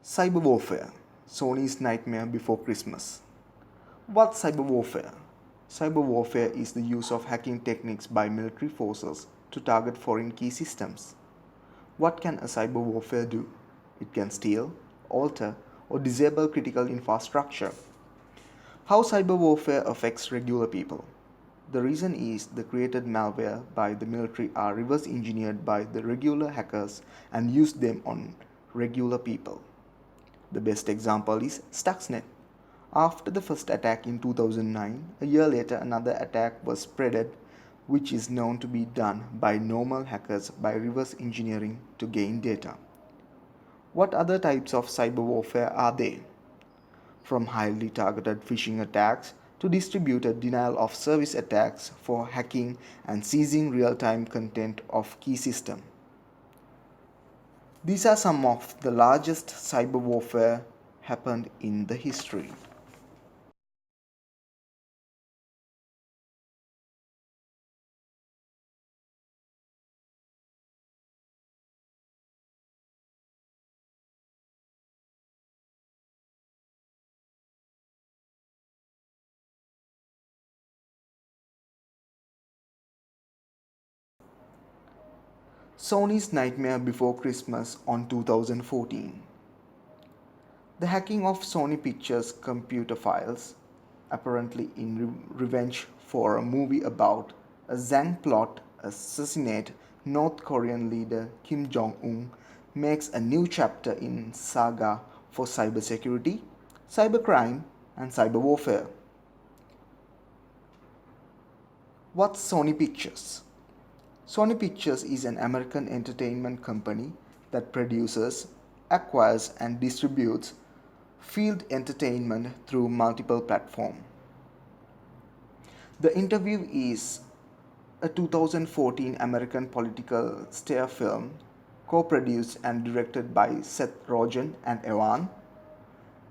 Cyber warfare, Sony's nightmare before Christmas. What's cyber warfare? Cyber warfare is the use of hacking techniques by military forces to target foreign key systems. What can a cyber warfare do? It can steal, alter, or disable critical infrastructure. How cyber warfare affects regular people? The reason is the created malware by the military are reverse engineered by the regular hackers and used them on regular people. The best example is Stuxnet. After the first attack in 2009, a year later another attack was spreaded, which is known to be done by normal hackers by reverse engineering to gain data. What other types of cyber warfare are there? From highly targeted phishing attacks to distributed denial of service attacks for hacking and seizing real-time content of key systems. These are some of the largest cyber warfare happened in the history. Sony's nightmare before Christmas on 2014. The hacking of Sony Pictures computer files, apparently in revenge for a movie about a Zhang plot assassinate North Korean leader Kim Jong-un, makes a new chapter in saga for cybersecurity, cybercrime, and cyber warfare. What's Sony Pictures? Sony Pictures is an American entertainment company that produces, acquires, and distributes field entertainment through multiple platforms. The Interview is a 2014 American political satire film co-produced and directed by Seth Rogen and Evan.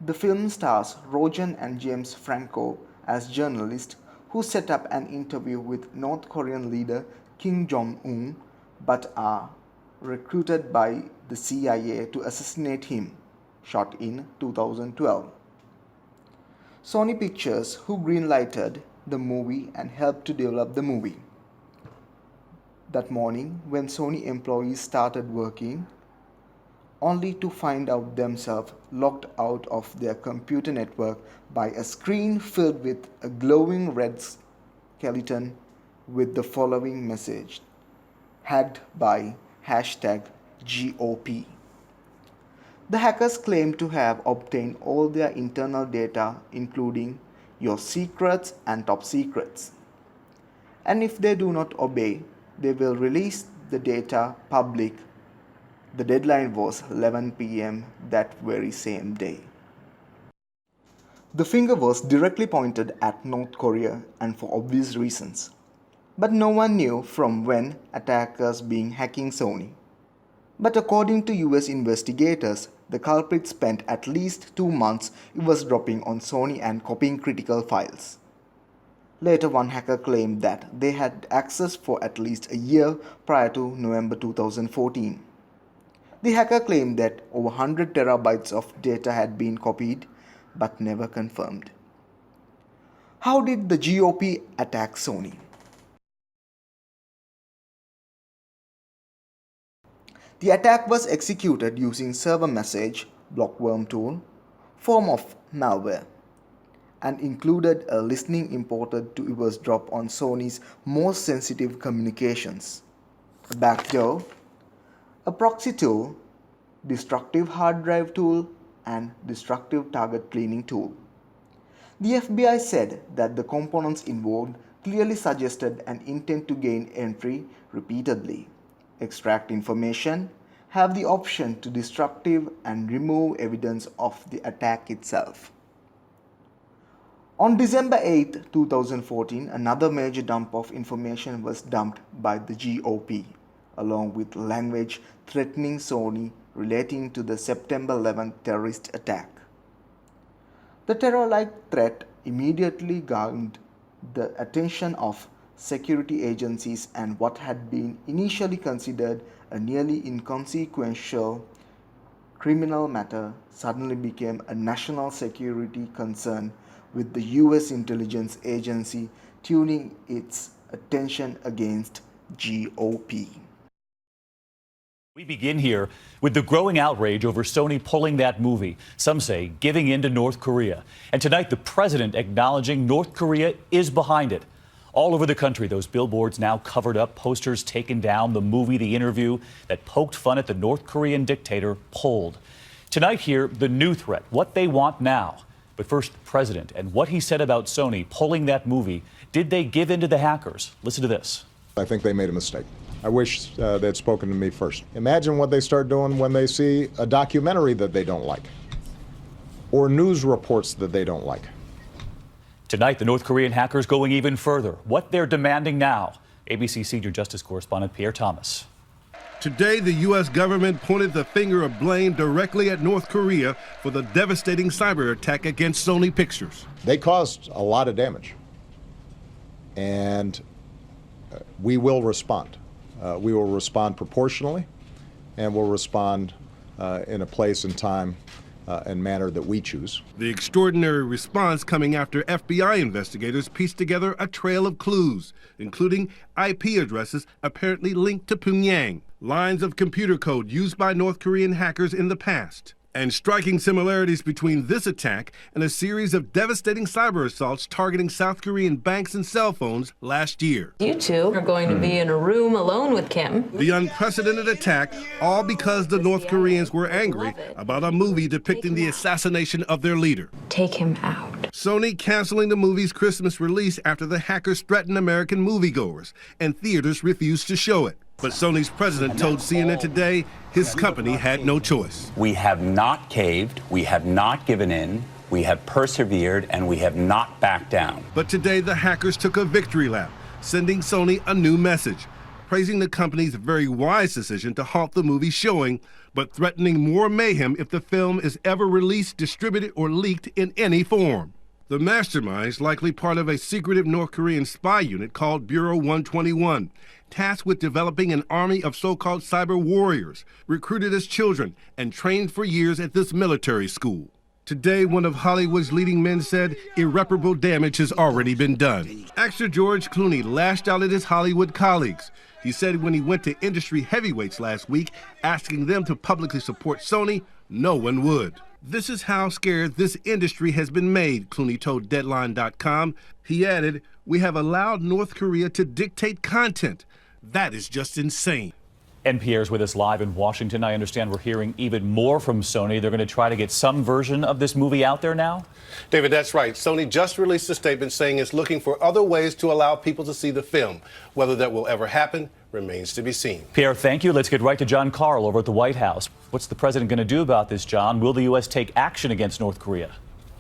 The film stars Rogen and James Franco as journalists who set up an interview with North Korean leader Kim Jong-un but are recruited by the CIA to assassinate him, shot in 2012. Sony Pictures, who greenlighted the movie and helped to develop the movie. That morning, when Sony employees started working, only to find out themselves locked out of their computer network by a screen filled with a glowing red skeleton with the following message: hacked by #GOP. The hackers claim to have obtained all their internal data, including your secrets and top secrets. And if they do not obey, they will release the data public. The deadline was 11 p.m. that very same day. The finger was directly pointed at North Korea and for obvious reasons. But no one knew from when attackers began hacking Sony. But according to US investigators, the culprit spent at least 2 months eavesdropping on Sony and copying critical files. Later, one hacker claimed that they had access for at least a year prior to November 2014. The hacker claimed that over 100 terabytes of data had been copied, but never confirmed. How did the GOP attack Sony? The attack was executed using server message blockworm tool form of malware and included a listening imported to eavesdrop on Sony's most sensitive communications, a backdoor, a proxy tool, destructive hard drive tool, and destructive target cleaning tool. The FBI said that the components involved clearly suggested an intent to gain entry repeatedly, extract information, have the option to destructive and remove evidence of the attack itself. On December 8, 2014, another major dump of information was dumped by the GOP, along with language threatening Sony relating to the September 11 terrorist attack. The terror-like threat immediately garnered the attention of security agencies, and what had been initially considered a nearly inconsequential criminal matter suddenly became a national security concern, with the US intelligence agency tuning its attention against GOP. We begin here with the growing outrage over Sony pulling that movie, some say giving in to North Korea. And tonight, the president acknowledging North Korea is behind it. All over the country, those billboards now covered up, posters taken down, the movie, The Interview, that poked fun at the North Korean dictator pulled. Tonight here, the new threat, what they want now. But first, the president and what he said about Sony pulling that movie. Did they give in to the hackers? Listen to this. I think they made a mistake. I wish they'd spoken to me first. Imagine what they start doing when they see a documentary that they don't like, or news reports that they don't like. Tonight, the North Korean hackers going even further. What they're demanding now. ABC senior justice correspondent Pierre Thomas. Today, the U.S. government pointed the finger of blame directly at North Korea for the devastating cyber attack against Sony Pictures. They caused a lot of damage, and we will respond. We will respond proportionally, and we'll respond in a place and time and manner that we choose. The extraordinary response coming after FBI investigators pieced together a trail of clues, including IP addresses apparently linked to Pyongyang, lines of computer code used by North Korean hackers in the past, and striking similarities between this attack and a series of devastating cyber assaults targeting South Korean banks and cell phones last year. You two are going to be in a room alone with Kim. The unprecedented attack, all because the North Koreans were angry about a movie depicting the assassination of their leader. Take him out. Sony canceling the movie's Christmas release after the hackers threatened American moviegoers, and theaters refused to show it. But Sony's president told CNN Today his company had no choice. We have not caved, we have not given in, we have persevered, and we have not backed down. But today the hackers took a victory lap, sending Sony a new message, praising the company's very wise decision to halt the movie showing, but threatening more mayhem if the film is ever released, distributed, or leaked in any form. The masterminds, likely part of a secretive North Korean spy unit called Bureau 121, tasked with developing an army of so-called cyber warriors, recruited as children and trained for years at this military school. Today, one of Hollywood's leading men said irreparable damage has already been done. Actor George Clooney lashed out at his Hollywood colleagues. He said when he went to industry heavyweights last week, asking them to publicly support Sony, no one would. This is how scared this industry has been made, Clooney told Deadline.com. He added, "We have allowed North Korea to dictate content. That is just insane." NPR's with us live in Washington. I understand we're hearing even more from Sony. They're going to try to get some version of this movie out there now? David, that's right. Sony just released a statement saying it's looking for other ways to allow people to see the film. Whether that will ever happen remains to be seen. Pierre, thank you. Let's get right to John Karl over at the White House. What's the president going to do about this, John? Will the U.S. take action against North Korea?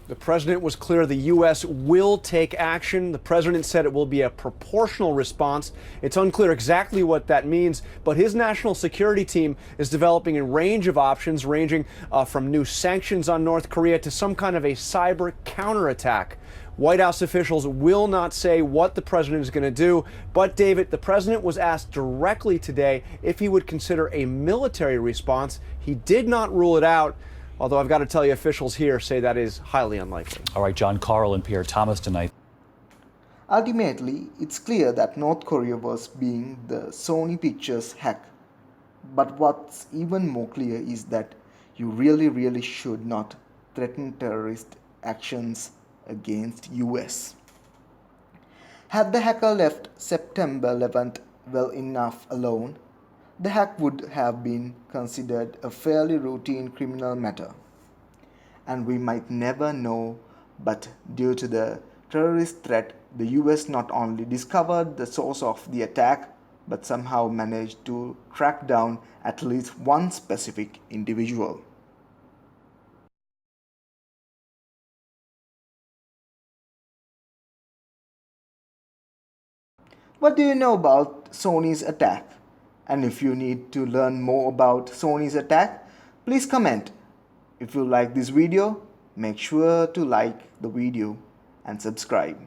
The president was clear the U.S. will take action. The president said it will be a proportional response. It's unclear exactly what that means, but his national security team is developing a range of options, ranging from new sanctions on North Korea to some kind of a cyber counterattack. White House officials will not say what the president is going to do, but David, the president was asked directly today if he would consider a military response. He did not rule it out, although I've got to tell you, officials here say that is highly unlikely. All right, John Karl and Pierre Thomas tonight. Ultimately, it's clear that North Korea was being the Sony Pictures hack. But what's even more clear is that you really should not threaten terrorist actions against US. Had the hacker left September 11th well enough alone, the hack would have been considered a fairly routine criminal matter. And we might never know, but due to the terrorist threat, the US not only discovered the source of the attack, but somehow managed to track down at least one specific individual. What do you know about Sony's attack? And if you need to learn more about Sony's attack, please comment. If you like this video, make sure to like the video and subscribe.